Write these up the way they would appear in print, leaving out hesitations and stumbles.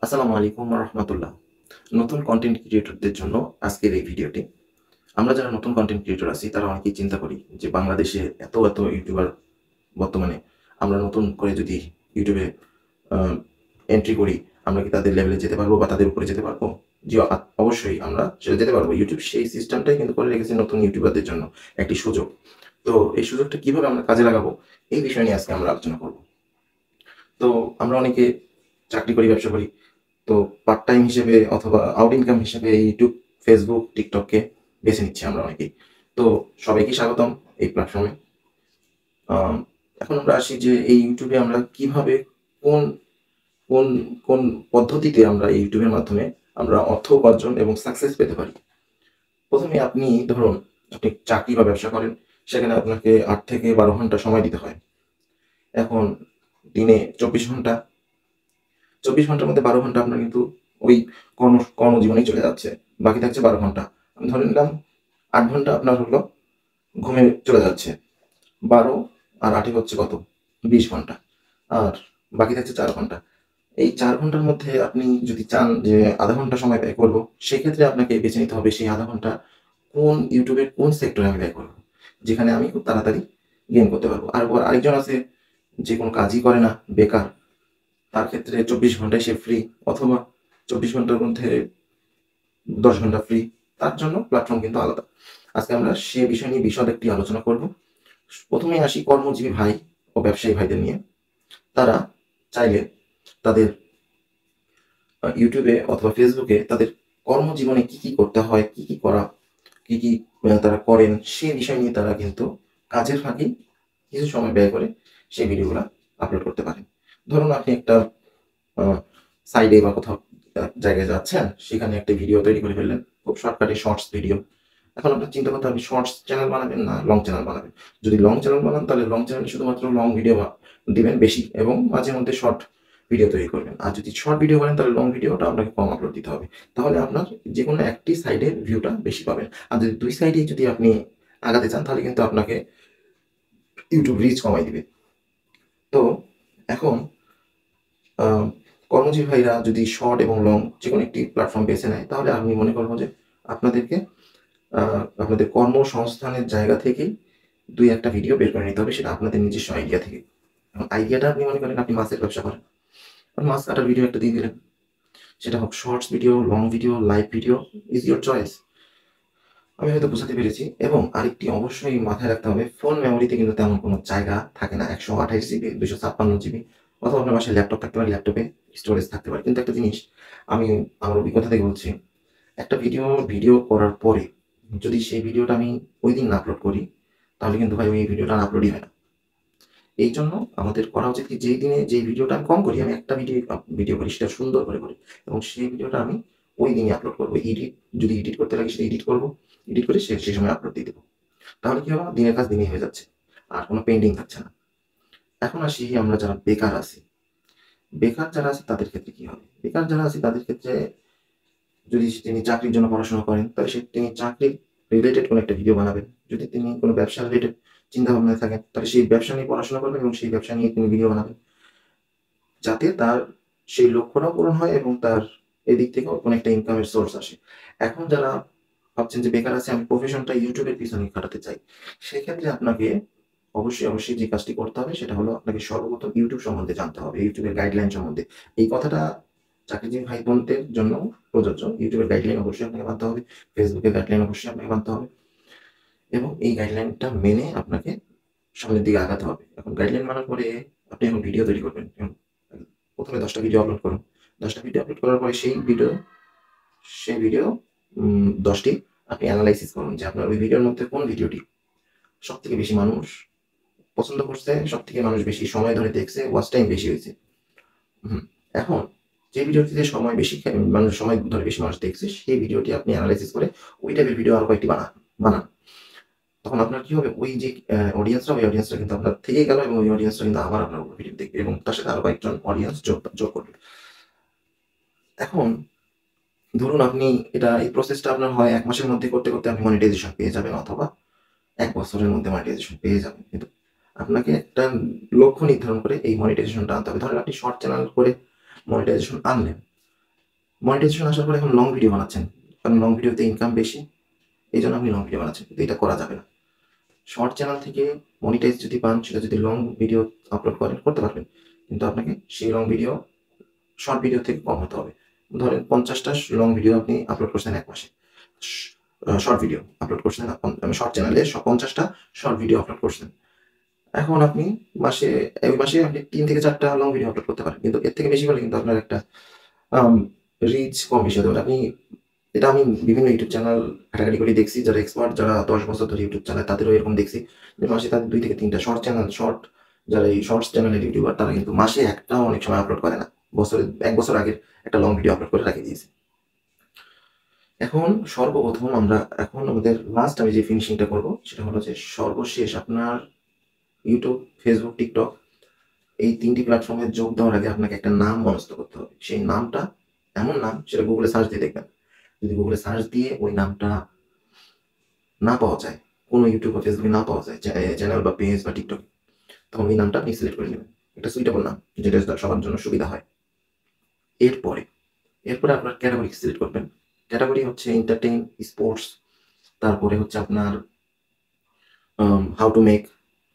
আসসালামু আলাইকুম রহমতুল্লাহ। নতুন কন্টেন্ট ক্রিয়েটরদের জন্য আজকের এই ভিডিওটি। আমরা যারা নতুন কন্টেন্ট ক্রিয়েটর আছি তারা অনেকেই চিন্তা করি যে বাংলাদেশে এত ইউটিউবার বর্তমানে আমরা নতুন করে যদি ইউটিউবে এন্ট্রি করি, আমরা কি তাদের লেভেলে যেতে পারবো বা তাদের উপরে যেতে পারবো? জি, অবশ্যই আমরা সেটা যেতে পারবো। ইউটিউব সেই সিস্টেমটাই কিন্তু করে রেখেছে নতুন ইউটিউবারদের জন্য একটি সুযোগ। তো এই সুযোগটা কিভাবে আমরা কাজে লাগাবো, এই বিষয় নিয়ে আজকে আমরা আলোচনা করব। তো আমরা অনেকে চাকরি করি, ব্যবসা করি। তো পার্ট টাইম হিসেবে অথবা আউট ইনকাম হিসেবে ইউটিউব, ফেসবুক, টিকটককে বেছে নিচ্ছি আমরা অনেকেই। তো সবাইকে স্বাগতম এই প্ল্যাটফর্মে। আম এখন আমরা আসি যে এই ইউটিউবে আমরা কিভাবে কোন কোন কোন পদ্ধতিতে আমরা এই ইউটিউবের মাধ্যমে আমরা অর্থ উপার্জন এবং সাকসেস পেতে পারি। ১ম এ আপনি ধরুন আপনি চাকরি বা ব্যবসা করেন, সেখানে আপনাকে ৮ থেকে ১২ ঘন্টা সময় দিতে হয়। এখন দিনে ২৪ ঘন্টা, ২৪ ঘন্টার মধ্যে ১২ ঘন্টা আপনার কিন্তু ওই কর্মজীবনেই চলে যাচ্ছে। বাকি থাকছে ১২ ঘন্টা। আমি ধরে নিলাম ৮ ঘন্টা আপনার হলো ঘুমে চলে যাচ্ছে। ১২ আর ৮ এ হচ্ছে কত? ২০ ঘন্টা। আর বাকি থাকছে ৪ ঘন্টা। এই ৪ ঘন্টার মধ্যে আপনি যদি চান যে ০.৫ ঘন্টা সময় ব্যয় করব, সেক্ষেত্রে আপনাকে বেছে নিতে হবে সেই ০.৫ ঘন্টা কোন ইউটিউবের কোন সেক্টরে আমি ব্যয় করব। যেখানে আমি খুব তাড়াতাড়ি গেইন করতে পারব। আর আরেকজন আছে যে কোন কাজই করে না, বেকার। তার ক্ষেত্রে ২৪ ঘন্টায় সে ফ্রি, অথবা ২৪ ঘন্টার মধ্যে ১০ ঘন্টা ফ্রি। তার জন্য প্ল্যাটফর্ম কিন্তু আলাদা। আজকে আমরা সে বিষয় নিয়ে বিশদ একটি আলোচনা করব। ১ম এ আসি কর্মজীবী ভাই ও ব্যবসায়ী ভাইদের নিয়ে। তারা চাইলে তাদের YouTube এ অথবা Facebook এ তাদের কর্মজীবনে কি করতে হয়, কি করা, কি তারা করেন, সে বিষয় নিয়ে তারা কিন্তু কাজের ফাঁকে কিছু সময় ব্যয় করে সেই ভিডিওগুলা আপলোড করতে পারেন। ধরুন আপনি একটা আ সাইডে বা কোথাও জায়গায় যাচ্ছেন, সেখানে একটা ভিডিও তৈরি করে ফেললেন। খুব শর্টকাটে শর্টস ভিডিও। এখন আপনার চিন্তা করতে হবে শর্টস চ্যানেল বানাবেন না লং চ্যানেল বানাবেন। যদি লং চ্যানেল বানান তাহলে লং চ্যানেলে শুধুমাত্র লং ভিডিও দিবেন বেশি এবং মাঝে মধ্যে শর্ট ভিডিও তৈরি করবেন। আর যদি শর্ট ভিডিও করেন তাহলে লং ভিডিওটা আপনাকে কম আপলোড দিতে হবে। তাহলে আপনার যেকোনো একটি সাইডের ভিউটা বেশি পাবেন। আর যদি ২ সাইডেই যদি আপনি আগাতে চান তাহলে কিন্তু আপনাকে YouTube রিচ কমায় দিবে। তো এখন আ কর্মজীবী ভাইরা যদি শর্ট এবং লং যেকোনো একটি প্ল্যাটফর্ম বেছে নেয়, তাহলে আমি মনে করব যে আপনাদেরকে আ আপনাদের কর্মসংস্থানের জায়গা থেকেই ২-১ টা ভিডিও বের করে নিতে হবে। সেটা আপনাদের নিজস্ব আইডিয়া থেকে। এখন আইডিয়াটা আপনি মনে করেন আপনি মাছের ব্যবসা করেন। মাছ কাটার ভিডিও একটা দিয়ে দিলেন। সেটা হোক shorts video, long video, live video, is your choice. আমি হয়তো বোঝাতে পেরেছি। এবং আরেকটি অবশ্যই মাথায় রাখতে হবে, ফোন মেমোরিতে কিন্তু তেমন কোনো জায়গা থাকে না। ১২৮ জিবি, ২৫৬ জিবি, অথবা আপনার বাসায় ল্যাপটপ থাকতে পারে, ল্যাপটপে স্টোরেজ থাকতে পারে। কিন্তু একটা জিনিস আমি আমার অভিজ্ঞতা থেকে বলছি, একটা ভিডিও করার পরে যদি সেই ভিডিওটা আমি ঐদিন না আপলোড করি, তাহলে কিন্তু ভাই ওই ভিডিওটা আর আপলোডই হয় না। এইজন্য আমাদের করা উচিত কি, যেই দিনে যেই ভিডিওটা আমি কম করি, আমি একটা ভিডিও করি সেটা সুন্দর করে করি এবং সেই ভিডিওটা আমি ওই দিনই আপলোড করব। যদি এডিট করতে লাগে সেটা এডিট করব। এডিট করে সেই সময় আপলোড দিয়ে দেব। তাহলে কি হবে? দিনের কাজ দিনেই হয়ে যাচ্ছে। আর কোন পেন্ডিং থাকছে না। এখন আসি আমরা যারা বেকার আছি। বেকার যারা আছে তাদের ক্ষেত্রে কি হবে? বেকার যারা আছে তাদের ক্ষেত্রে যদি তিনি চাকরির জন্য পড়াশোনা করেন, তাহলে তিনি চাকরির রিলেটেড কোনো একটা ভিডিও বানাবেন। যদি তিনি কোনো ব্যবসা রিলেটেড চিন্তাভাবনায় থাকেন, তাহলে সেই ব্যবসা নিয়ে পড়াশোনা করবেন এবং সেই ব্যবসা নিয়ে তিনি ভিডিও বানাবেন। যাতে তার সেই লক্ষ্যটাও পূরণ হয় এবং তার এদিক থেকেও কোনো একটা ইনকামের সোর্স আসে। এখন যারা ভাবছেন যে বেকার আছি, আমি প্রফেশনটা YouTube এর পিছনে খাটাতে চাই। সেক্ষেত্রে আপনাকে অবশ্যই যে কাজটি করতে হবে সেটা হলো আপনাকে সর্বপ্রথম YouTube সম্বন্ধে জানতে হবে। YouTube এর গাইডলাইন সম্বন্ধে। এই কথাটা চাকরিজীবী ভাই বোনদের জন্য প্রযোজ্য। YouTube এর গাইডলাইন অবশ্যই আপনাকে মানতে হবে। Facebook এর গাইডলাইন অবশ্যই আপনাকে মানতে হবে। এবং এই গাইডলাইনটা মেনে আপনাকে সামনের দিকে আগাতে হবে। এখন গাইডলাইন মানার পরে আপনি এখন ভিডিও তৈরি করবেন। ১ম এ ১০ টা ভিডিও আপলোড করুন। ১০ টা ভিডিও আপলোড করার পরে সেই ভিডিও ১০ টি আপনি এনালাইসিস করুন যে আপনার ওই ভিডিওর মধ্যে কোন ভিডিওটি সবথেকে বেশি মানুষ পছন্দ করছে, সবথেকে মানুষ বেশি সময় ধরে দেখছে, ওয়াচ টাইম বেশি হইছে। হুম। এখন যে ভিডিওটিতে সময় ধরে বেশি মানুষ দেখছে, সেই ভিডিওটি আপনি এনালাইসিস করে ওই টাইপের ভিডিও আরো কয়েকটি বানান। তখন আপনার কি হবে? ওই যে ওই অডিয়েন্সটা কিন্তু আপনার থেকেই গেল এবং ওই অডিয়েন্সটা কিন্তু আবার আপনার ভিডিও দেখবে এবং তার সাথে আরো কয়েকজন অডিয়েন্স যোগ করবে। এখন ধরুন আপনি এই প্রসেসটা আপনার হয় ১ মাসের মধ্যে করতে আপনি মনিটাইজেশন পেয়ে যাবেন, অথবা ১ বছরের মধ্যে মনিটাইজেশন পেয়ে যাবেন। কিন্তু আপনাকে একটা লক্ষ্য নির্ধারণ করে এই মনিটাইজেশনটা আনতে হবে। ধরেন আপনি শর্ট চ্যানেল করে মনিটাইজেশন আনলেন। মনিটাইজেশন আসার পরে এখন লং ভিডিও বানাচ্ছেন, কারণ লং ভিডিওতে ইনকাম বেশি, এই জন্য আপনি লং ভিডিও বানাচ্ছেন, কিন্তু এটা করা যাবে না। শর্ট চ্যানেল থেকে মনিটাইজ যদি পান, সেটা যদি লং ভিডিও আপলোড করেন করতে পারবেন, কিন্তু আপনাকে সেই লং ভিডিও শর্ট ভিডিও থেকে কম হতে হবে। ধরেন 50টা লং ভিডিও আপনি আপলোড করছেন এক মাসে, শর্ট ভিডিও আপলোড করছেন, শর্ট চ্যানেলে 50টা শর্ট ভিডিও আপলোড করছেন। এখন আপনি ওই মাসে আপনি 3 থেকে 4টা লং ভিডিও আপলোড করতে পারেন, কিন্তু এর থেকে বেশি হলে কিন্তু আপনার একটা রিচ কম বেশি হতে পারে। এটা আমি বিভিন্ন ইউটিউব চ্যানেল ঘাটাঘাটি করে দেখছি, যারা এক্সপার্ট, যারা 10 বছর ধরে ইউটিউব চালায়, তাদেরও এরকম দেখছি যে মাসে তাদের 2 থেকে 3টা যারা এই শর্টস চ্যানেলের ইউটিউবার, তারা কিন্তু মাসে একটাও অনেক সময় আপলোড করে না। 1 বছর আগের একটা লং ভিডিও আপলোড করে রাখিয়ে দিয়েছে। এখন সর্বপ্রথম এখন আমাদের লাস্ট আমি যে ফিনিশিংটা করব সেটা হলো যে সর্বশেষ আপনার ইউটিউব, ফেসবুক, টিকটক এই 3টি প্ল্যাটফর্মে যোগ দেওয়ার আগে আপনাকে একটা নাম মনস্থ করতে হবে। সেই নামটা এমন নাম, সেটা গুগলে সার্চ দিয়ে দেখবেন। যদি গুগলে সার্চ দিয়ে ওই নামটা না পাওয়া যায়, কোনো ইউটিউব বা ফেসবুকে না পাওয়া যায়, চ্যানেল বা পেজ বা টিকটক, তখন ওই নামটা আপনি সিলেক্ট করে নেবেন, একটা সুইটেবল নাম যেটা সবার জন্য সুবিধা হয়। এরপরে আপনার ক্যাটাগরি সিলেক্ট করবেন। ক্যাটাগরি হচ্ছে এন্টারটেইন, স্পোর্টস, তারপরে হচ্ছে আপনার হাউ টু মেক,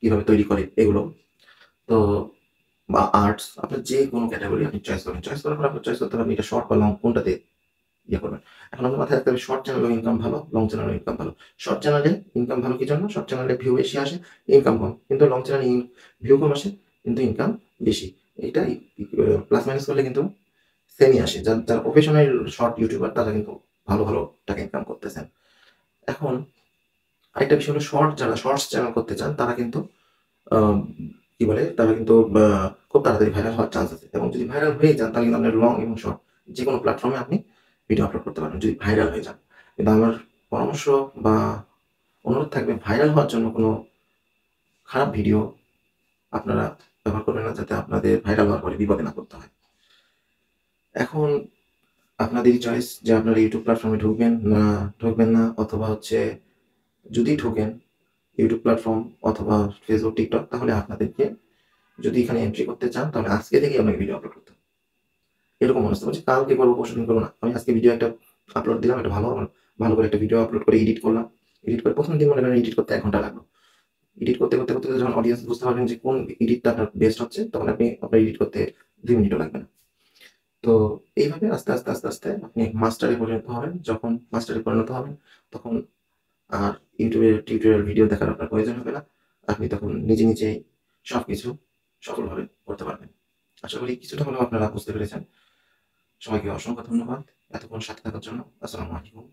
কিভাবে তৈরি করে এগুলো, তো বা আর্টস, আপনার যে কোনো ক্যাটাগরি আপনি চয়েস করবেন। চয়েস করার পর আপনার চয়েস করতে হবে এটা শর্ট বা লং কোনটাতে ইয়ে করবেন। এখন আপনার মাথায় রাখতে হবে শর্ট চ্যানেলেও ইনকাম ভালো, লং চ্যানেলেও ইনকাম ভালো। শর্ট চ্যানেলে ইনকাম ভালো কি জন্য? শর্ট চ্যানেলে ভিউ বেশি আসে, ইনকাম কম। কিন্তু লং চ্যানেলে ভিউ কম আসে কিন্তু ইনকাম বেশি। এইটাই প্লাস মাইনাস করলে কিন্তু সেমই আসে। যারা প্রফেশনাল শর্ট ইউটিউবার, তারা কিন্তু ভালো ভালো টাকা ইনকাম করতেছেন। এখন আরেকটা বিষয় হলো যারা শর্টস চ্যানেল করতে চান, তারা কিন্তু কি বলে, তারা কিন্তু খুব তাড়াতাড়ি ভাইরাল হওয়ার চান্স আছে, এবং যদি ভাইরাল হয়ে যান তাহলে কিন্তু আপনার লং এবং শর্ট যে কোনো প্ল্যাটফর্মে আপনি ভিডিও আপলোড করতে পারবেন যদি ভাইরাল হয়ে যান। কিন্তু আমার পরামর্শ বা অনুরোধ থাকবে, ভাইরাল হওয়ার জন্য কোনো খারাপ ভিডিও আপনারা ব্যবহার করবেন না, যাতে আপনাদের ভাইরাল হওয়ার পরে বিপদে না পড়তে হয়। এখন আপনাদেরই চয়েস যে আপনারা ইউটিউব প্ল্যাটফর্মে ঢুকবেন না, অথবা হচ্ছে যদি ঢোকেন ইউটিউব প্ল্যাটফর্ম অথবা ফেসবুক, টিকটক, তাহলে আপনাদেরকে যদি এখানে এন্ট্রি করতে চান, তাহলে আজকে থেকেই আপনাকে ভিডিও আপলোড করতে হবে। এরকম মনস্থ করছি কালকে করবো, পরশুদিন করবো না। আমি আজকে ভিডিও একটা আপলোড দিলাম, একটা ভালো করে একটা ভিডিও আপলোড করে এডিট করলাম। এডিট করে প্রথম দিন মনে করেন এডিট করতে 1 ঘন্টা লাগলো। এডিট করতে করতে করতে যখন অডিয়েন্স বুঝতে পারবেন যে কোন এডিটটা আপনার বেস্ট হচ্ছে, তখন আপনার এডিট করতে 2 মিনিটও লাগবে না। তো এইভাবে আস্তে আস্তে আস্তে আস্তে আপনি মাস্টারে পরিণত হবেন। যখন মাস্টারে পরিণত হবেন, তখন আর ইউটিউবের টিউটোরিয়াল ভিডিও দেখার আপনার প্রয়োজন হবে না। আপনি তখন নিজেই সবকিছু সফলভাবে করতে পারবেন। আশা করি কিছুটা হলেও আপনারা বুঝতে পেরেছেন। সবাইকে অসংখ্য ধন্যবাদ এতক্ষণ সাথে থাকার জন্য। আসসালামু আলাইকুম।